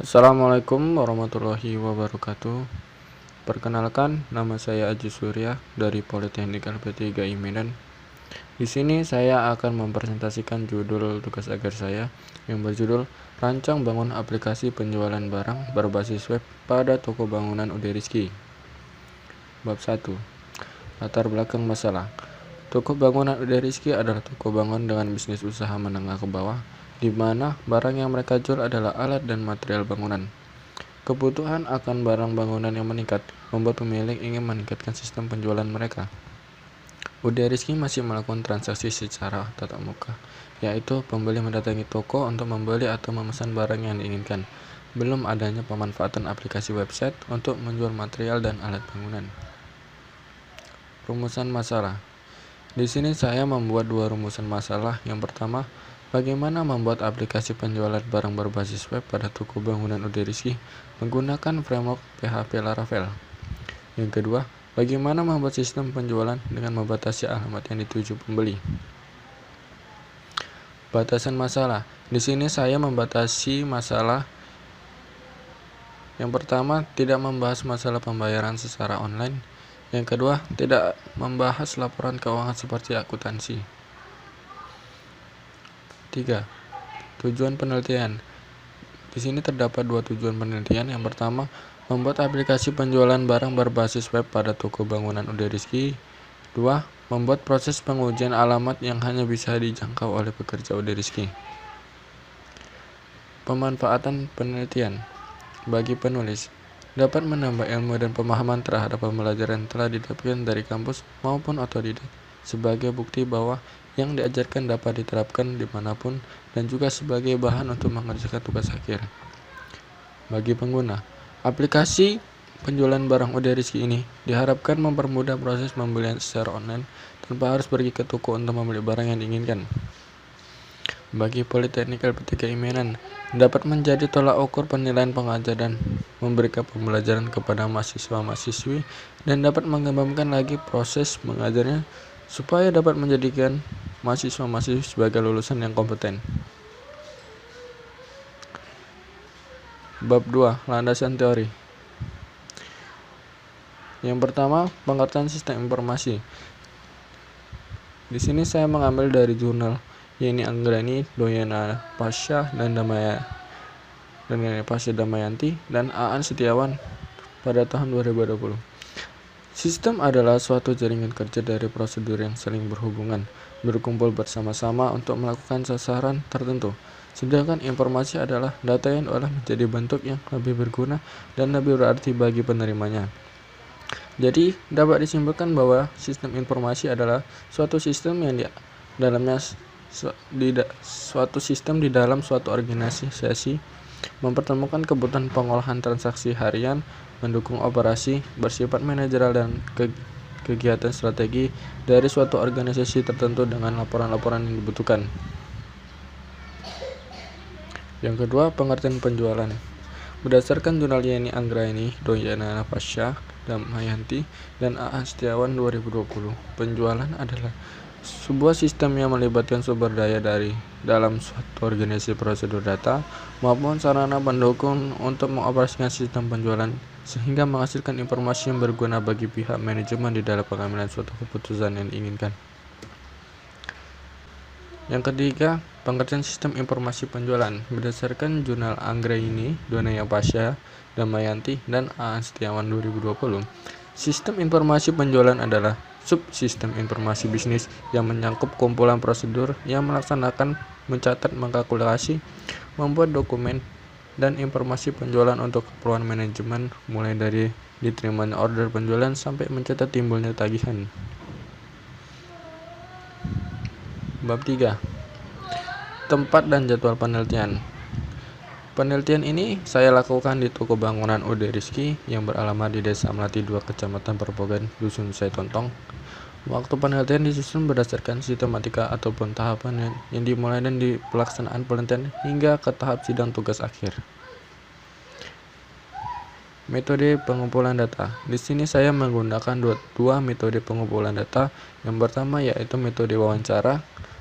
Assalamualaikum warahmatullahi wabarakatuh. Perkenalkan, nama saya Aji Surya dari Politeknik LP3 Medan. Di sini saya akan mempresentasikan judul tugas akhir saya yang berjudul Rancang Bangun Aplikasi Penjualan Barang Berbasis Web pada Toko Bangunan UD Rizky. Bab 1. Latar belakang masalah. Toko bangunan UD Rizky adalah toko bangunan dengan bisnis usaha menengah ke bawah, di mana barang yang mereka jual adalah alat dan material bangunan. Kebutuhan akan barang bangunan yang meningkat membuat pemilik ingin meningkatkan sistem penjualan mereka. UD Rizky masih melakukan transaksi secara tatap muka, yaitu pembeli mendatangi toko untuk membeli atau memesan barang yang diinginkan. Belum adanya pemanfaatan aplikasi website untuk menjual material dan alat bangunan. Rumusan masalah. Di sini saya membuat dua rumusan masalah. Yang pertama, bagaimana membuat aplikasi penjualan barang berbasis web pada toko bangunan UD Rizky menggunakan framework PHP Laravel. Yang kedua, bagaimana membuat sistem penjualan dengan membatasi alamat yang dituju pembeli. Batasan masalah. Di sini saya membatasi masalah. Yang pertama, tidak membahas masalah pembayaran secara online. Yang kedua, tidak membahas laporan keuangan seperti akuntansi. 3. Tujuan penelitian. Di sini terdapat dua tujuan penelitian. Yang pertama, membuat aplikasi penjualan barang berbasis web pada toko bangunan UD Rizky. 2. Membuat proses pengujian alamat yang hanya bisa dijangkau oleh pekerja UD Rizky. Pemanfaatan penelitian. Bagi penulis, dapat menambah ilmu dan pemahaman terhadap pembelajaran yang telah didapatkan dari kampus maupun otodidak, sebagai bukti bahwa yang diajarkan dapat diterapkan dimanapun dan juga sebagai bahan untuk mengerjakan tugas akhir. Bagi pengguna, aplikasi penjualan barang UD Rizky ini diharapkan mempermudah proses pembelian secara online tanpa harus pergi ke toko untuk membeli barang yang diinginkan. Bagi Politeknik LP3 Medan, dapat menjadi tolak ukur penilaian pengajar dan memberikan pembelajaran kepada mahasiswa-mahasiswi dan dapat mengembangkan lagi proses mengajarnya supaya dapat menjadikan mahasiswa-mahasiswi sebagai lulusan yang kompeten. Bab 2. Landasan teori. Yang pertama, pengertian sistem informasi. Di sini saya mengambil dari jurnal Yeni Anggreni, Doyana Pasha dan Damayanti dan Aan Setiawan pada tahun 2020. Sistem adalah suatu jaringan kerja dari prosedur yang saling berhubungan, berkumpul bersama-sama untuk melakukan sasaran tertentu. Sedangkan informasi adalah data yang diolah menjadi bentuk yang lebih berguna dan lebih berarti bagi penerimanya. Jadi, dapat disimpulkan bahwa sistem informasi adalah suatu sistem yang di dalamnya suatu sistem di dalam suatu organisasi mempertemukan kebutuhan pengolahan transaksi harian, mendukung operasi, bersifat manajerial dan kegiatan strategi dari suatu organisasi tertentu dengan laporan-laporan yang dibutuhkan. Yang kedua, pengertian penjualan. Berdasarkan jurnal Yeni Anggraeni, Doyana Pasha, Damayanti, dan Aan Setiawan 2020, penjualan adalah sebuah sistem yang melibatkan sumber daya dari dalam suatu organisasi, prosedur data, maupun sarana pendukung untuk mengoperasikan sistem penjualan sehingga menghasilkan informasi yang berguna bagi pihak manajemen di dalam pengambilan suatu keputusan yang diinginkan. Yang ketiga, pengertian sistem informasi penjualan. Berdasarkan jurnal Anggraeni, Doyana Pasha, Damayanti, dan Aan Setiawan 2020, sistem informasi penjualan adalah subsistem informasi bisnis yang menyangkup kumpulan prosedur yang melaksanakan, mencatat, mengkalkulasi, membuat dokumen, dan informasi penjualan untuk keperluan manajemen, mulai dari diterimanya order penjualan sampai mencatat timbulnya tagihan. Bab 3. Tempat dan jadwal penelitian. Penelitian ini saya lakukan di toko bangunan UD Rizky yang beralamat di Desa Melati 2, Kecamatan Perpogan, Dusun Saitontong. Waktu penelitian disusun berdasarkan sistematika ataupun tahapan yang dimulai dan di pelaksanaan penelitian hingga ke tahap sidang tugas akhir. Metode pengumpulan data. Di sini saya menggunakan dua metode pengumpulan data. Yang pertama yaitu metode wawancara.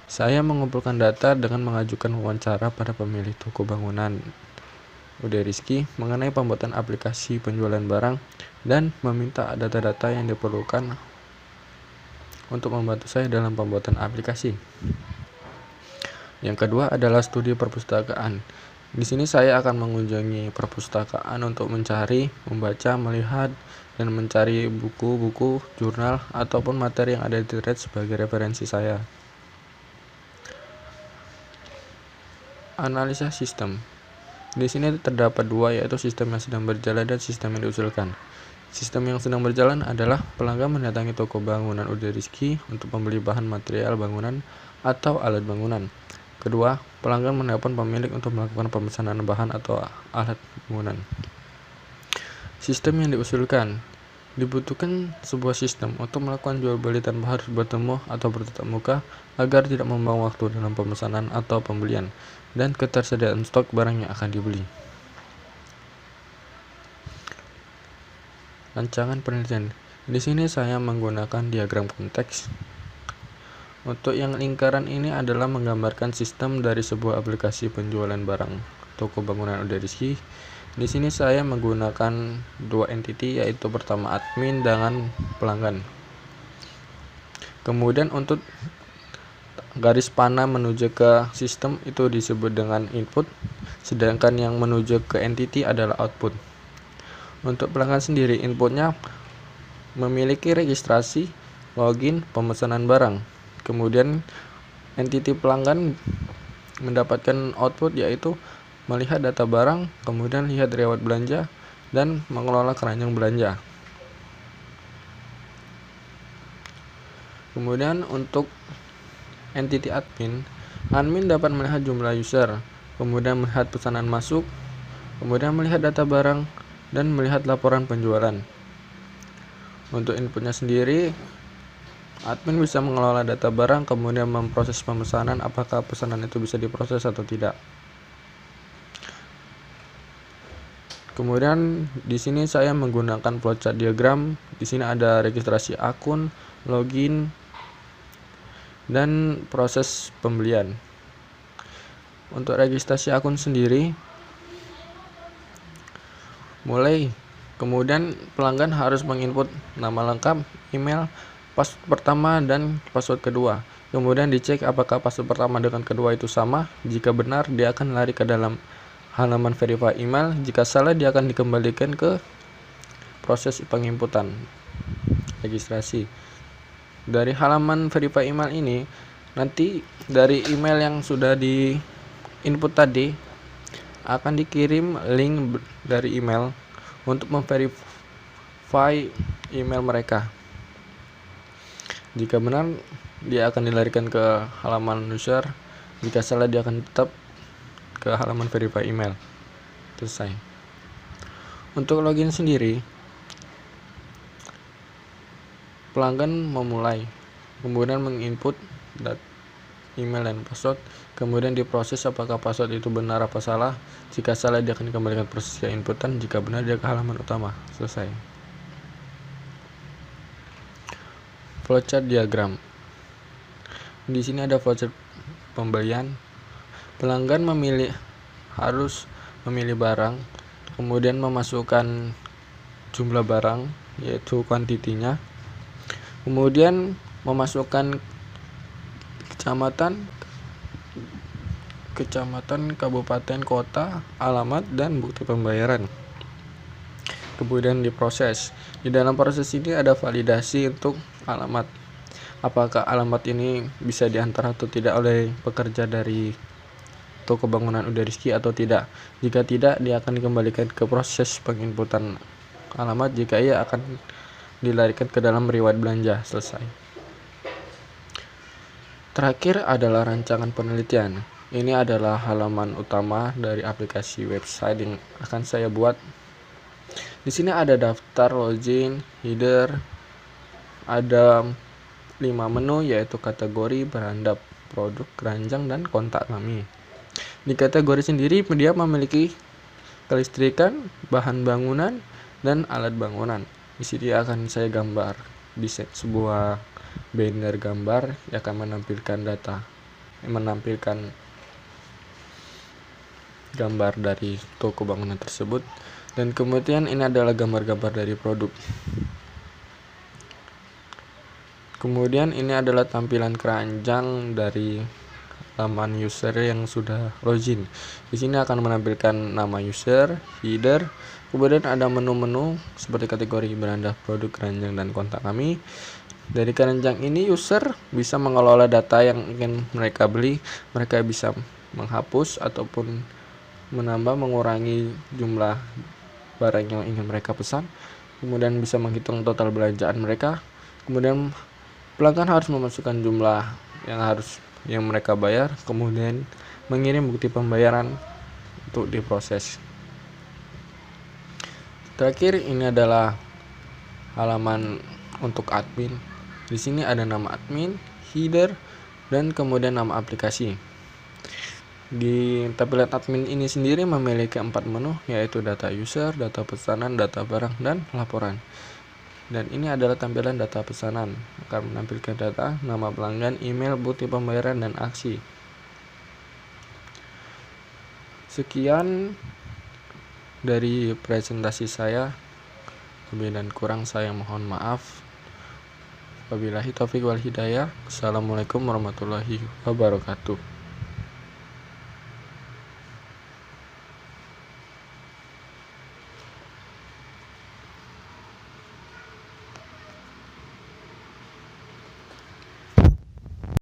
Saya mengumpulkan data dengan mengajukan wawancara pada pemilik toko bangunan. Uday Rizky mengenai pembuatan aplikasi penjualan barang dan meminta data-data yang diperlukan untuk membantu saya dalam pembuatan aplikasi. Yang kedua adalah studi perpustakaan. Di sini saya akan mengunjungi perpustakaan untuk mencari, membaca, melihat, dan mencari buku-buku, jurnal, ataupun materi yang ada di thread sebagai referensi saya. Analisa sistem. Di sini terdapat dua, yaitu sistem yang sedang berjalan dan sistem yang diusulkan. Sistem yang sedang berjalan adalah pelanggan mendatangi toko bangunan Uday Rizky untuk membeli bahan material bangunan atau alat bangunan. Kedua, pelanggan menelpon pemilik untuk melakukan pemesanan bahan atau alat bangunan. Sistem yang diusulkan. Dibutuhkan sebuah sistem untuk melakukan jual beli tanpa harus bertemu atau bertatap muka agar tidak membuang waktu dalam pemesanan atau pembelian dan ketersediaan stok barang yang akan dibeli. Rancangan penelitian. Di sini saya menggunakan diagram konteks. Untuk yang lingkaran ini adalah menggambarkan sistem dari sebuah aplikasi penjualan barang toko bangunan Uday Rizky. Di sini saya menggunakan dua entity, yaitu pertama admin dengan pelanggan. Kemudian untuk garis panah menuju ke sistem itu disebut dengan input, sedangkan yang menuju ke entity adalah output. Untuk pelanggan sendiri, inputnya memiliki registrasi, login, pemesanan barang. Kemudian entity pelanggan mendapatkan output, yaitu melihat data barang, kemudian lihat riwayat belanja, dan mengelola keranjang belanja. Kemudian untuk entity admin dapat melihat jumlah user, kemudian melihat pesanan masuk, kemudian melihat data barang, dan melihat laporan penjualan. Untuk inputnya sendiri, admin bisa mengelola data barang, kemudian memproses pemesanan, apakah pesanan itu bisa diproses atau tidak. Kemudian di sini saya menggunakan flowchart diagram. Di sini ada registrasi akun, login, dan proses pembelian. Untuk registrasi akun sendiri, kemudian pelanggan harus menginput nama lengkap, email, password pertama, dan password kedua. Kemudian dicek apakah password pertama dengan kedua itu sama. Jika benar, dia akan lari ke dalam halaman verify email. Jika salah, dia akan dikembalikan ke proses penginputan registrasi. Dari halaman verify email ini, nanti dari email yang sudah di input tadi akan dikirim link dari email untuk memverify email mereka. Jika benar, dia akan dilarikan ke halaman user. Jika salah, dia akan tetap ke halaman verify email. Selesai. Untuk login sendiri, pelanggan memulai, kemudian menginput email dan password, kemudian diproses apakah password itu benar apa salah. Jika salah, dia akan dikembalikan proses ke inputan. Jika benar, dia ke halaman utama. Selesai. Flowchart diagram. Di sini ada flowchart pembelian. Pelanggan harus memilih barang, kemudian memasukkan jumlah barang, yaitu kuantitinya, kemudian memasukkan kecamatan, kabupaten, kota, alamat, dan bukti pembayaran. Kemudian diproses. Di dalam proses ini ada validasi untuk alamat. Apakah alamat ini bisa diantar atau tidak oleh pekerja dari toko bangunan Uday Rizky atau tidak. Jika tidak, dia akan dikembalikan ke proses penginputan alamat. Jika iya, akan dilarikan ke dalam riwayat belanja. Selesai. Terakhir adalah rancangan penelitian. Ini adalah halaman utama dari aplikasi website yang akan saya buat. Di sini ada daftar, login, header, ada 5 menu, yaitu kategori, berhandap, produk, keranjang, dan kontak kami. Di kategori sendiri, dia memiliki kelistrikan, bahan bangunan, dan alat bangunan. Di sini akan saya gambar di sebuah banner gambar yang akan menampilkan gambar dari toko bangunan tersebut, dan kemudian ini adalah gambar-gambar dari produk. Kemudian ini adalah tampilan keranjang dari laman user yang sudah login. Di sini akan menampilkan nama user, header, kemudian ada menu-menu seperti kategori beranda, produk, keranjang, dan kontak kami. Dari keranjang ini user bisa mengelola data yang ingin mereka beli. Mereka bisa menghapus ataupun menambah, mengurangi jumlah barang yang ingin mereka pesan. Kemudian bisa menghitung total belanjaan mereka. Kemudian pelanggan harus memasukkan jumlah yang mereka bayar, kemudian mengirim bukti pembayaran untuk diproses. Terakhir, ini adalah halaman untuk admin. Di sini ada nama admin, header, dan kemudian nama aplikasi. Di tampilan admin ini sendiri memiliki 4 menu, yaitu data user, data pesanan, data barang, dan laporan. Dan ini adalah tampilan data pesanan, akan menampilkan data, nama pelanggan, email, bukti pembayaran, dan aksi. Sekian dari presentasi saya. Lebih dan kurang saya mohon maaf. Wabillahi taufiq wal hidayah. Assalamualaikum warahmatullahi wabarakatuh.